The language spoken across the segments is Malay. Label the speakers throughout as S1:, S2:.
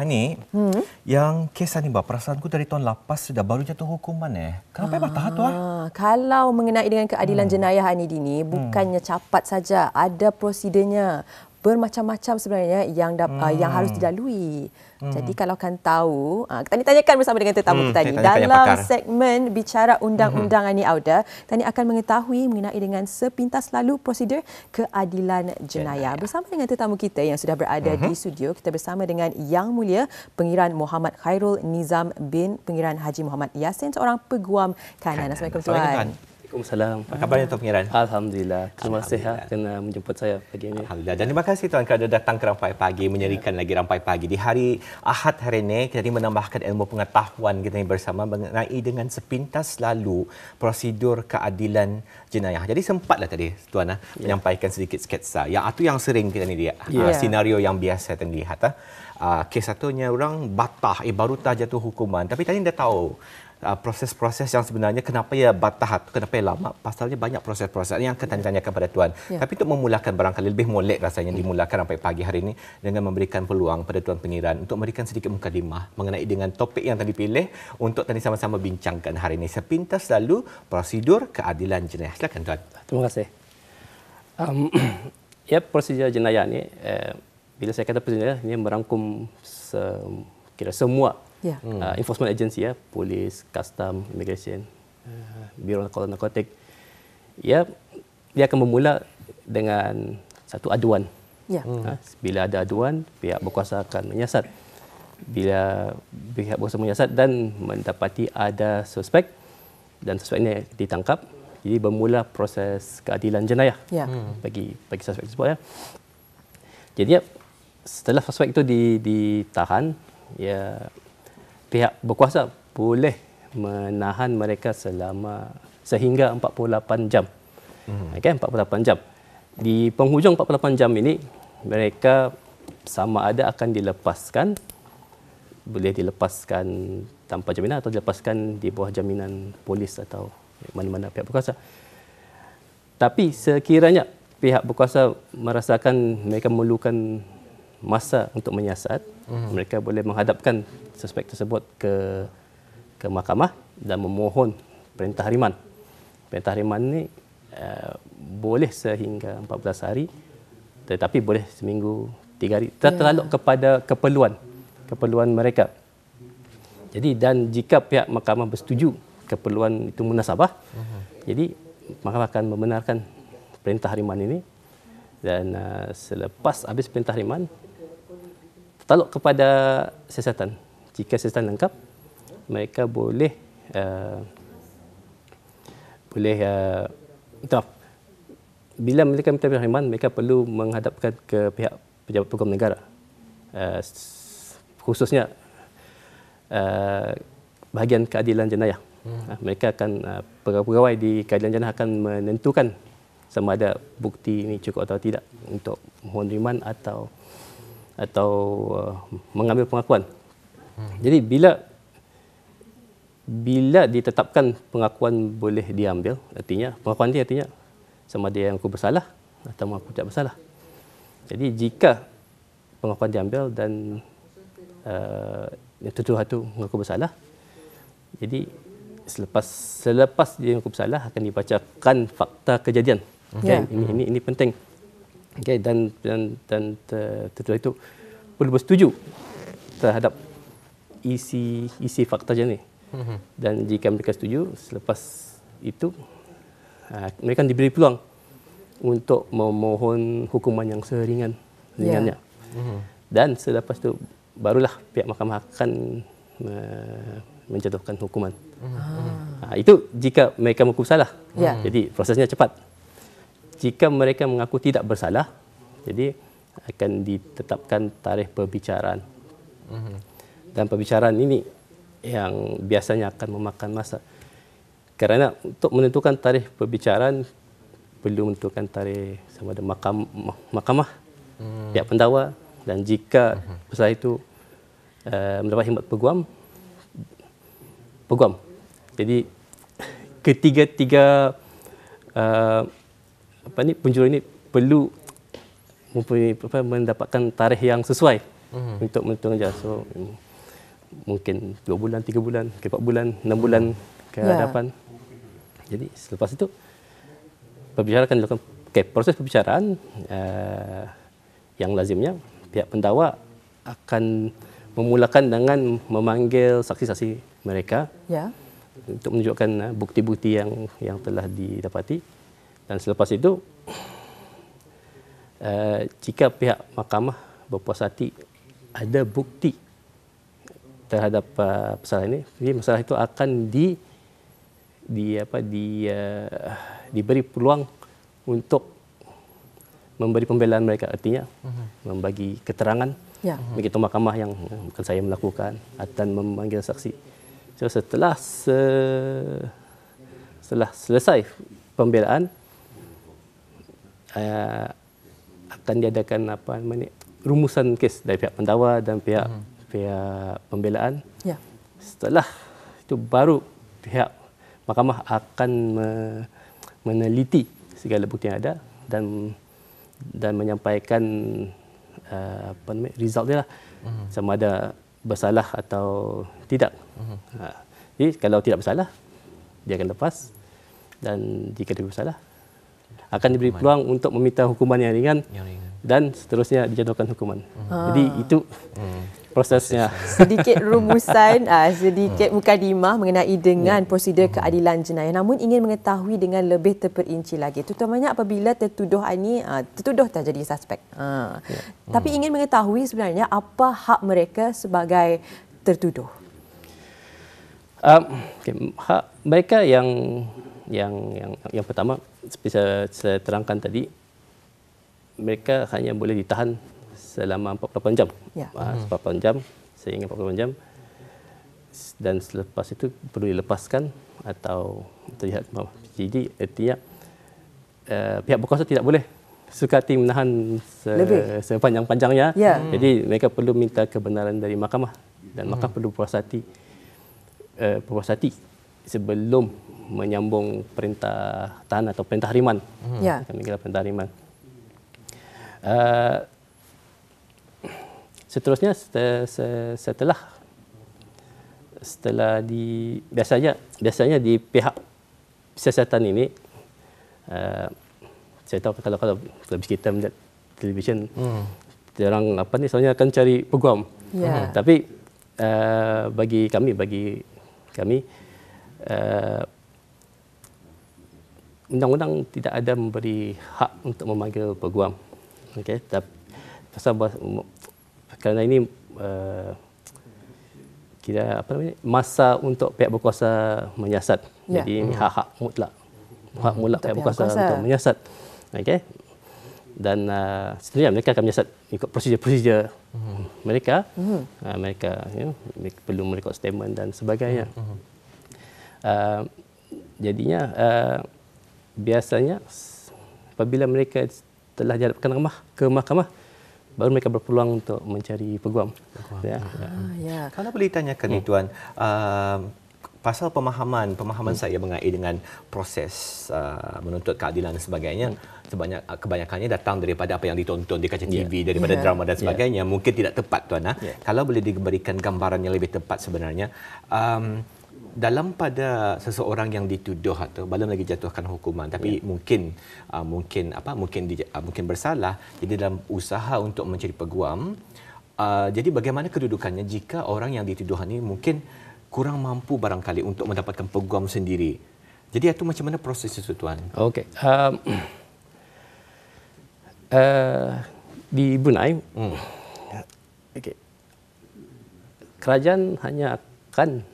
S1: Hani, yang kes ni perasaanku dari tahun lepas sudah baru jatuh hukuman Kenapa patah tu
S2: Kalau mengenai dengan keadilan jenayah Hani Dini, bukannya capat saja, ada prosedurnya. Bermacam-macam sebenarnya yang harus dilalui. Jadi kalau kan tahu, kita ni tanyakan bersama dengan tetamu kita ni. Dalam segmen bicara undang-undang ini Auda, kita ni akan mengetahui mengenai dengan sepintas lalu prosedur keadilan jenayah. Bersama dengan tetamu kita yang sudah berada di studio, kita bersama dengan Yang Mulia Pengiran Muhammad Khairul Nizam bin Pengiran Haji Muhammad Yasin, seorang peguam kanan. Assalamualaikum Tuan.
S3: Waalaikumsalam.
S1: Apa kabarnya Tuan Pengiran?
S3: Alhamdulillah. Terima kasih kerana menjemput saya pagi ini.
S1: Alhamdulillah. Dan terima kasih Tuan kerana datang ke Rampai Pagi, menyerikan lagi Rampai Pagi. Di hari Ahad hari ini, kita menambahkan ilmu pengetahuan kita bersama mengenai dengan sepintas lalu prosedur keadilan jenayah. Jadi sempatlah tadi Tuan menyampaikan sedikit sketsa. Yang itu yang sering kita ni lihat. Senario yang biasa kita lihat. Kes satunya orang batah, baru jatuh hukuman. Tapi tadi dah tahu proses-proses yang sebenarnya kenapa ia batah, kenapa ia lama, pasalnya banyak proses-proses yang akan tanya-tanyakan kepada Tuan. Tapi untuk memulakan barangkali lebih molek rasanya dimulakan sampai pagi hari ini dengan memberikan peluang pada Tuan Pengiran untuk memberikan sedikit mukadimah mengenai dengan topik yang tadi pilih untuk tadi sama-sama bincangkan hari ini. Sepintas lalu prosedur keadilan jenayah. Silakan Tuan.
S3: Terima kasih. Prosedur jenayah ni, bila saya kata prosedur jenayah, ini merangkum kira semua enforcement agency, polis, custom, immigration, biro narkotik. Dia akan bermula dengan satu aduan. Bila ada aduan, pihak berkuasa akan menyiasat. Bila pihak berkuasa menyiasat dan mendapati ada suspek dan suspek ini ditangkap, jadi bermula proses keadilan jenayah bagi suspek tersebut. Jadi setelah suspek itu ditahan, pihak berkuasa boleh menahan mereka sehingga 48 jam. 48 jam. Di penghujung 48 jam ini, mereka sama ada akan dilepaskan, boleh dilepaskan tanpa jaminan atau dilepaskan di bawah jaminan polis atau mana-mana pihak berkuasa. Tapi sekiranya pihak berkuasa merasakan mereka memerlukan masa untuk menyiasat, mereka boleh menghadapkan suspek tersebut ke mahkamah dan memohon perintah riman. Perintah riman ini boleh sehingga 14 hari, tetapi boleh seminggu, 3 hari, terlalu kepada keperluan mereka. Jadi dan jika pihak mahkamah bersetuju keperluan itu munasabah, jadi mahkamah akan membenarkan perintah riman ini, dan selepas habis perintah riman, tertaluk kepada siasatan. Jika siasatan lengkap, mereka boleh bila mereka minta perintah riman, mereka perlu menghadapkan ke pihak pejabat peguam negara, khususnya bahagian keadilan jenayah. Mereka akan pegawai di keadilan jenayah akan menentukan sama ada bukti ini cukup atau tidak untuk mohon riman atau mengambil pengakuan. Jadi bila ditetapkan pengakuan boleh diambil, artinya pengakuan dia artinya sama ada yang mengaku bersalah atau mengaku tidak bersalah. Jadi jika pengakuan diambil dan yang tertuduh itu mengaku bersalah, jadi selepas dia mengaku bersalah akan dibacakan fakta kejadian. Ini penting. Dan tertuduh itu perlu bersetuju terhadap isi fakta jenis. Dan jika mereka setuju, selepas itu mereka diberi peluang untuk memohon hukuman yang seringannya. Dan selepas itu barulah pihak mahkamah akan menjatuhkan hukuman. Itu jika mereka mengaku bersalah. Jadi prosesnya cepat. Jika mereka mengaku tidak bersalah, jadi akan ditetapkan tarikh perbicaraan. Dan perbicaraan ini yang biasanya akan memakan masa. Kerana untuk menentukan tarikh perbicaraan, perlu menentukan tarikh sama ada mahkamah, pihak pendakwa, dan jika usaha itu mendapat khidmat peguam. Jadi ketiga-tiga penjuru ini perlu mendapatkan tarikh yang sesuai untuk menentukan. So mungkin 2 bulan, 3 bulan, 4 bulan, 6 bulan ke hadapan. Jadi selepas itu perbicaraan akan dilakukan. Proses perbicaraan yang lazimnya pihak pendakwa akan memulakan dengan memanggil saksi-saksi mereka untuk menunjukkan bukti-bukti yang telah didapati, dan selepas itu jika pihak mahkamah berpuas hati ada bukti terhadap masalah ini, jadi masalah itu akan diberi peluang untuk memberi pembelaan mereka, artinya membagi keterangan. Begitu mahkamah yang bukan saya melakukan akan memanggil saksi. So, setelah selesai pembelaan akan diadakan rumusan kes dari pihak pendakwa dan pihak pembelaan. Setelah itu baru pihak mahkamah akan meneliti segala bukti yang ada dan menyampaikan result dia lah, sama ada bersalah atau tidak. Jadi kalau tidak bersalah dia akan lepas, dan jika dia bersalah akan diberi peluang untuk meminta hukuman yang ringan dan seterusnya dijatuhkan hukuman. Jadi itu prosesnya.
S2: Sedikit rumusan, sedikit mukadimah mengenai dengan prosedur keadilan jenayah. Namun ingin mengetahui dengan lebih terperinci lagi, terutamanya apabila tertuduh ini tertuduh terjadi suspek. Tapi ingin mengetahui sebenarnya apa hak mereka sebagai tertuduh.
S3: Hak mereka yang pertama, seperti saya terangkan tadi, mereka hanya boleh ditahan selama 48 jam. 48 jam, saya ingat 48 jam. Dan selepas itu perlu dilepaskan atau terlihat. Jadi artinya pihak berkuasa tidak boleh suka hati menahan sepanjang-panjangnya. Jadi mereka perlu minta kebenaran dari mahkamah, dan mahkamah perlu berpuas hati sebelum menyambung perintah tahan atau perintah riman. Kami kira perintah riman. Seterusnya setelah biasanya di pihak siasatan ini, saya tahu kalau kita melihat televisyen, orang soalnya akan cari peguam. Tapi bagi kami undang-undang tidak ada memberi hak untuk memanggil peguam. Kerana ini masa untuk pihak berkuasa menyiasat. Jadi ini hak mutlak pihak berkuasa untuk menyiasat. Dan sebenarnya mereka akan menyiasat ikut prosedur mereka. Mereka perlu merekod statement dan sebagainya. Jadinya biasanya apabila mereka telah dihadapkan ke mahkamah, baru mereka berpeluang untuk mencari peguam.
S1: Kalau boleh tanyakan ni Tuan, pasal pemahaman saya mengenai dengan proses menuntut keadilan dan sebagainya, kebanyakannya datang daripada apa yang ditonton di kaca TV, daripada drama dan sebagainya. Mungkin tidak tepat Tuan. Kalau boleh diberikan gambaran yang lebih tepat sebenarnya, dalam pada seseorang yang dituduh atau belum lagi jatuhkan hukuman, tapi mungkin bersalah, jadi dalam usaha untuk mencari peguam, jadi bagaimana kedudukannya jika orang yang dituduh ini mungkin kurang mampu barangkali untuk mendapatkan peguam sendiri. Jadi itu macam mana proses itu Tuan?
S3: Di Brunei, kerajaan hanya akan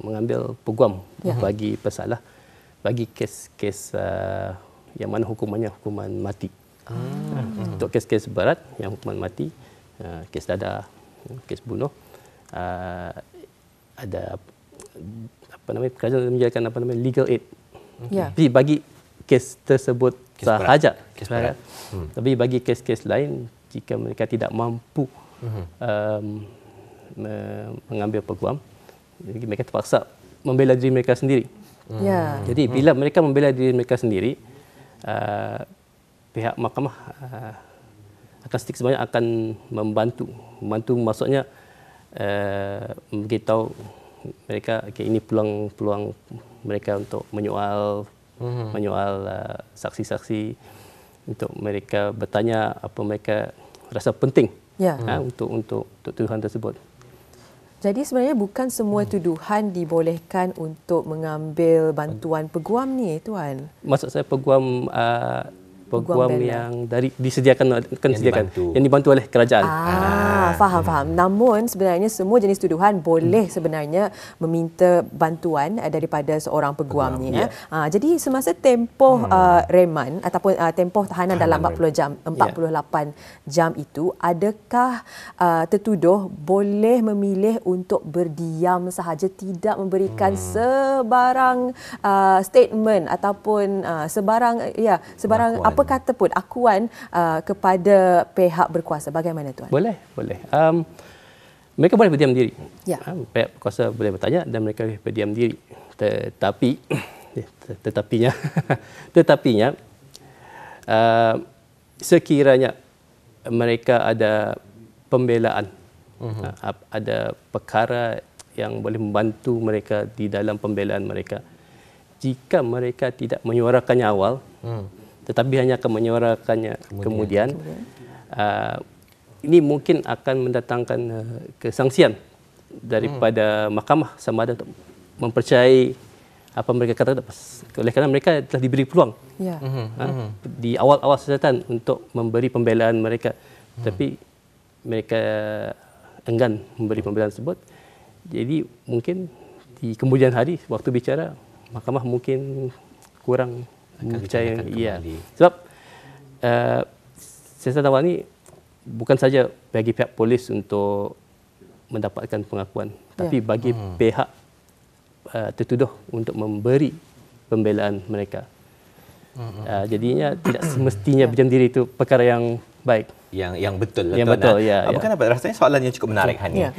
S3: mengambil peguam bagi pesalah, bagi kes-kes yang mana hukuman mati. Untuk kes-kes berat yang hukuman mati, kes dadah, kes bunuh, ada kerajaan menjadikan legal aid. Tapi bagi kes tersebut sahaja. Tapi bagi kes-kes lain, jika mereka tidak mampu mengambil peguam, jadi mereka terpaksa membela diri mereka sendiri. Jadi bila mereka membela diri mereka sendiri, pihak mahkamah akan sedikit sebanyak akan membantu maksudnya memberitahu mereka ini peluang mereka untuk menyoal saksi-saksi, untuk mereka bertanya apa mereka rasa penting untuk tuduhan tersebut.
S2: Jadi sebenarnya bukan semua tuduhan dibolehkan untuk mengambil bantuan peguam ni, Tuan.
S3: Maksud saya peguam yang disediakan yang dibantu oleh kerajaan.
S2: Faham. Namun sebenarnya semua jenis tuduhan boleh sebenarnya meminta bantuan daripada seorang peguam ni. Jadi semasa tempoh reman ataupun tempoh tahanan dalam 48 jam itu, adakah tertuduh boleh memilih untuk berdiam sahaja, tidak memberikan sebarang statement ataupun sebarang apa kata pun akuan kepada pihak berkuasa? Bagaimana, Tuan?
S3: Boleh. Mereka boleh berdiam diri.
S2: Ya.
S3: Pihak berkuasa boleh bertanya dan mereka boleh berdiam diri. Tetapinya sekiranya mereka ada pembelaan, ada perkara yang boleh membantu mereka di dalam pembelaan mereka, jika mereka tidak menyuarakannya awal, tetapi hanya akan menyuarakannya kemudian ini mungkin akan mendatangkan kesangsian daripada mahkamah sama ada untuk mempercayai apa mereka kata, oleh kerana mereka telah diberi peluang di awal-awal siasatan untuk memberi pembelaan mereka, tapi mereka enggan memberi pembelaan tersebut. Jadi mungkin di kemudian hari waktu bicara, mahkamah mungkin kurang percaya. Sebab siasatan awal ni bukan saja bagi pihak polis untuk mendapatkan pengakuan, tapi bagi pihak tertuduh untuk memberi pembelaan mereka. Jadinya tidak semestinya berdiam diri itu perkara yang baik.
S1: Yang betul.
S3: Yang betul,
S1: Bukan apa, rasanya soalan yang cukup menarik, Hani.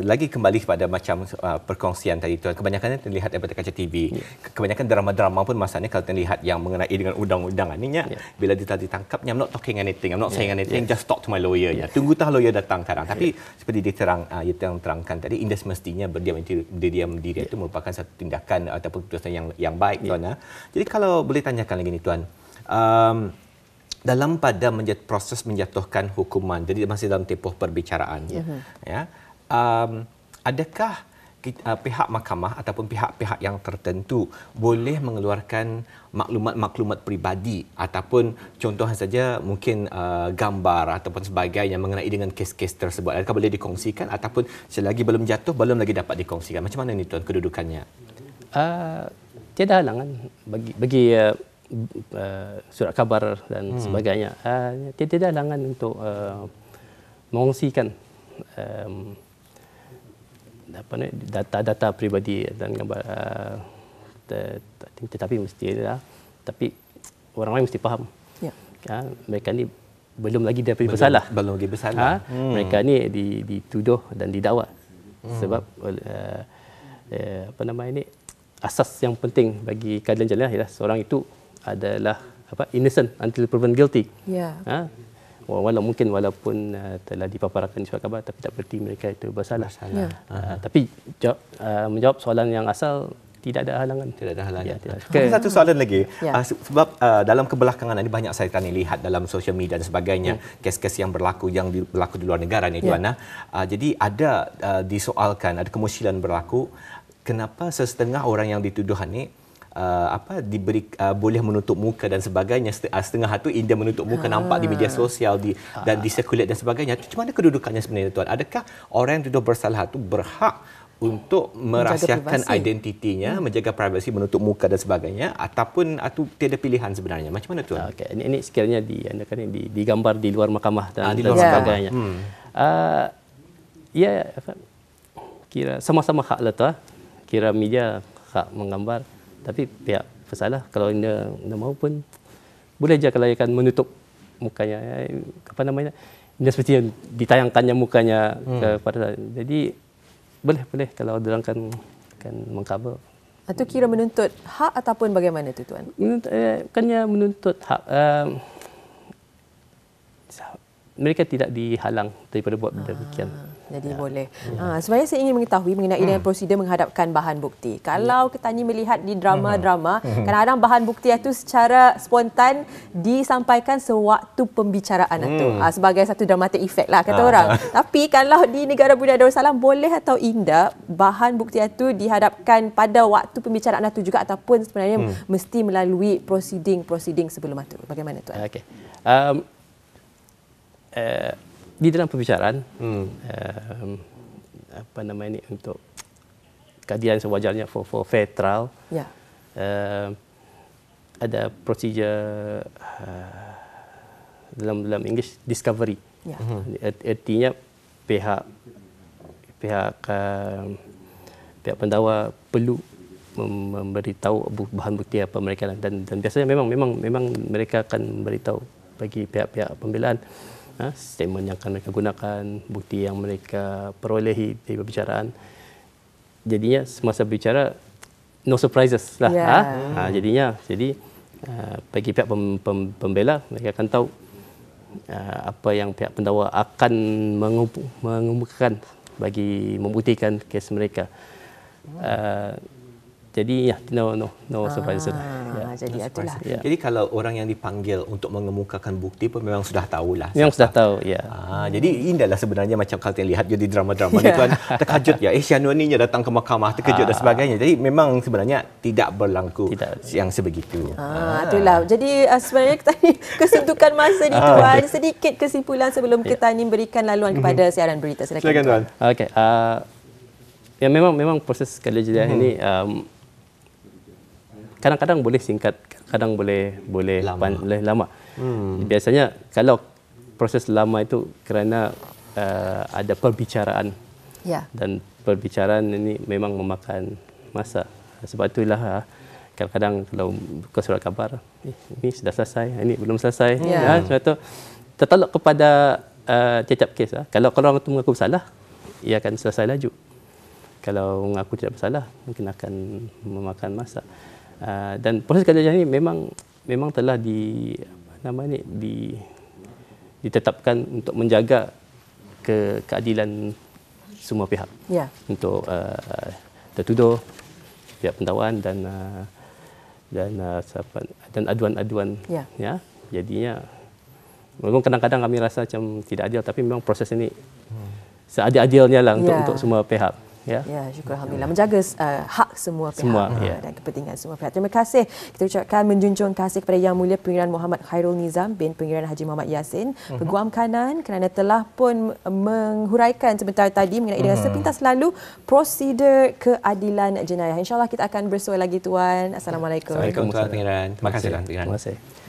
S1: Lagi kembali kepada macam perkongsian tadi, Tuan. Kebanyakan terlihat daripada kaca TV. Kebanyakan drama-drama pun masanya kalau terlihat yang mengenai dengan undang-undang ni, bila dia ditangkap, I'm not talking anything, I'm not saying anything, just talk to my lawyer. Tunggu tah lawyer datang sekarang. Tapi seperti diterangkan tadi, indah semestinya berdiam diri itu merupakan satu tindakan ataupun keputusan yang baik, Tuan. Jadi kalau boleh tanyakan lagi ni, Tuan. Dalam pada proses menjatuhkan hukuman, jadi masih dalam tempoh perbicaraan, adakah pihak mahkamah ataupun pihak-pihak yang tertentu boleh mengeluarkan maklumat peribadi ataupun contohnya saja mungkin gambar ataupun sebagainya mengenai dengan kes-kes tersebut? Adakah boleh dikongsikan ataupun selagi belum jatuh belum lagi dapat dikongsikan? Macam mana ni, Tuan, kedudukannya?
S3: Tiada halangan bagi surat khabar dan sebagainya. Tidak ada halangan untuk mengongsikan data-data peribadi dan gambar. Tetapi tapi orang lain mesti faham. Mereka ni belum lagi bersalah.
S1: Belum lagi bersalah.
S3: Mereka ni dituduh dan didakwa. Sebab asas yang penting bagi keadilan jadilah ialah seorang itu adalah innocent until proven guilty. Walaupun telah dipaparkan di surat khabar, tapi tak berarti mereka itu bersalah. Tapi menjawab soalan yang asal, tidak ada halangan.
S1: Satu soalan lagi. Sebab dalam kebelakangan ini banyak saya lihat dalam sosial media dan sebagainya, kes-kes yang berlaku di luar negara ni, Tuan. Jadi ada disoalkan, ada kemusykilan berlaku, kenapa sesetengah orang yang dituduhan ni boleh menutup muka dan sebagainya, setengah itu indah menutup muka nampak di media sosial dan disirkulat dan sebagainya. Macam mana kedudukannya sebenarnya, Tuan? Adakah orang yang tuduh bersalah itu berhak untuk merahsiakan identitinya, menjaga privasi, menutup muka dan sebagainya, ataupun tiada pilihan sebenarnya? Macam mana, Tuan?
S3: Ini sekiranya digambar di luar mahkamah dan sebagainya. Kira sama-sama hak lah, Tuan. Kira media hak menggambar, tapi pihak bersalah kalau anda mahu pun boleh je kalau akan menutup mukanya, anda seperti ditayangkannya mukanya kepada. Jadi boleh kalau orang kan mengcover.
S2: Itu kira menuntut hak ataupun bagaimana tu Tuan?
S3: Bukannya menuntut hak. Mereka tidak dihalang daripada buat demikian.
S2: Jadi boleh. Sebenarnya saya ingin mengetahui mengenai dengan prosedur menghadapkan bahan bukti. Kalau kita ni melihat di drama-drama, kadang-kadang bahan bukti itu secara spontan disampaikan sewaktu pembicaraan itu. Sebagai satu dramatic effect lah kata orang. Tapi kalau di negara Brunei Darussalam, boleh atau tidak bahan bukti itu dihadapkan pada waktu pembicaraan itu juga ataupun sebenarnya mesti melalui prosiding sebelum itu? Bagaimana Tuan?
S3: Okey. Di dalam pembicaraan apa nama ini untuk keadilan sewajarnya for fair trial, ada prosedur dalam English discovery. Artinya pihak pendakwa perlu memberitahu bahan bukti apa mereka, dan biasanya memang mereka akan beritahu bagi pihak-pihak pembelaan statement yang akan mereka gunakan, bukti yang mereka perolehi dari pembicaraan. Jadinya semasa berbicara no surprises lah. Jadi bagi pihak pembela, mereka akan tahu apa yang pihak pendakwa akan mengemukakan bagi membuktikan kes mereka. Jadi no surprises.
S2: Jadi itulah.
S1: Jadi kalau orang yang dipanggil untuk mengemukakan bukti pun memang sudah tahulah.
S3: Memang sudah tahu, ya.
S1: Jadi indahlah sebenarnya macam kalau lihat jadi drama-drama ni Tuan, terkejut ya. Syanur ni datang ke mahkamah terkejut dan sebagainya. Jadi memang sebenarnya tidak berlaku yang sebegitu.
S2: Itulah. Jadi sebenarnya kita ni kesuntukan masa ni Tuan. Sedikit kesimpulan sebelum kita ni berikan laluan kepada siaran berita.
S1: Silakan Tuan.
S3: Okey. Ya memang proses keadilan ini kadang-kadang boleh singkat, kadang boleh lama. Biasanya kalau proses lama itu kerana ada perbicaraan. Dan perbicaraan ini memang memakan masa. Sebab itulah kadang-kadang kalau buka surat khabar, ini sudah selesai, ini belum selesai. Sebab itu tertaluk kepada tiap-tiap kes. Kalau orang itu mengaku bersalah, ia akan selesai laju. Kalau mengaku tidak bersalah, mungkin akan memakan masa. Dan proses keadilan ini memang telah ditetapkan untuk menjaga keadilan semua pihak. Untuk tertuduh, pihak pendakwan dan aduan-aduan. Jadinya memang kadang-kadang kami rasa macam tidak adil, tapi memang proses ini seadil-adilnya lah untuk semua pihak.
S2: Syukur Alhamdulillah, menjaga hak semua pihak dan kepentingan semua pihak. Terima kasih. Kita ucapkan menjunjung kasih kepada Yang Mulia Pengiran Muhammad Khairul Nizam bin Pengiran Haji Muhammad Yassin, Peguam Kanan, kerana telah pun menghuraikan sebentar tadi mengenai dengan sepintas lalu prosedur keadilan jenayah. InsyaAllah kita akan bersua lagi Tuan. Assalamualaikum.
S1: Assalamualaikum Tuan Pengiran. Terima kasih Tuan Pengiran.
S3: Terima kasih.